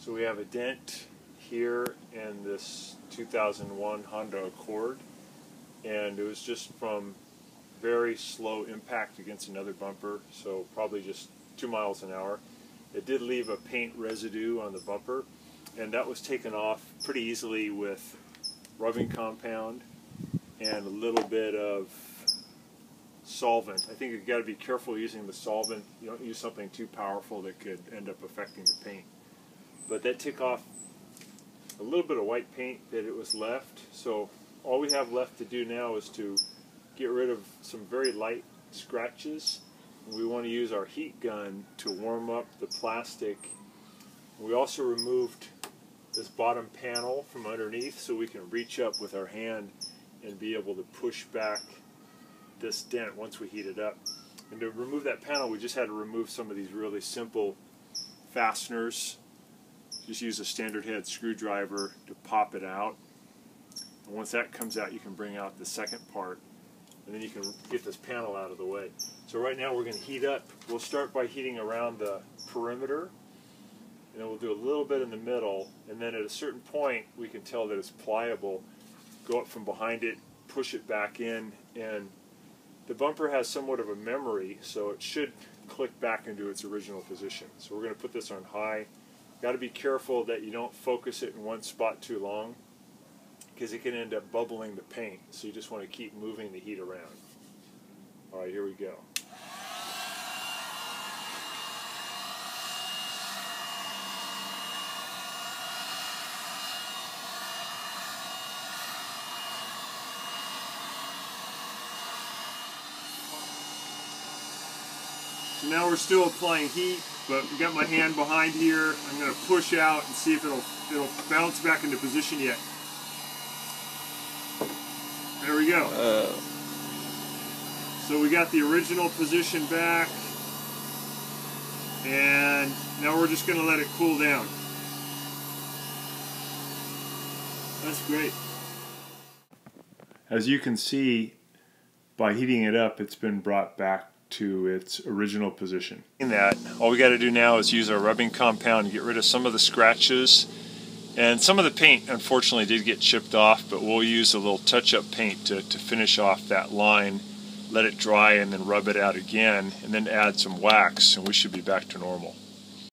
So we have a dent here in this 2001 Honda Accord, and it was just from very slow impact against another bumper, so probably just 2 miles an hour. It did leave a paint residue on the bumper, and that was taken off pretty easily with rubbing compound and a little bit of solvent. I think you've got to be careful using the solvent. You don't use something too powerful that could end up affecting the paint. But that took off a little bit of white paint that it was left, so all we have left to do now is to get rid of some very light scratches. We want to use our heat gun to warm up the plastic. We also removed this bottom panel from underneath so we can reach up with our hand and be able to push back this dent once we heat it up. And to remove that panel, we just had to remove some of these really simple fasteners. Just use a standard head screwdriver to pop it out. And once that comes out, you can bring out the second part, and then you can get this panel out of the way. So right now we're going to heat up. We'll start by heating around the perimeter, and then we'll do a little bit in the middle, and then at a certain point we can tell that it's pliable. Go up from behind it, push it back in, and the bumper has somewhat of a memory, so it should click back into its original position. So we're going to put this on high. Got to be careful that you don't focus it in one spot too long, because it can end up bubbling the paint. So you just want to keep moving the heat around. Alright, here we go. So now we're still applying heat, but we've got my hand behind here. I'm going to push out and see if it'll bounce back into position yet. There we go. So we got the original position back, and now we're just going to let it cool down. That's great. As you can see, by heating it up, it's been brought back to its original position. In that, all we got to do now is use our rubbing compound and get rid of some of the scratches. And some of the paint, unfortunately, did get chipped off, but we'll use a little touch-up paint to finish off that line, let it dry, and then rub it out again, and then add some wax, and we should be back to normal.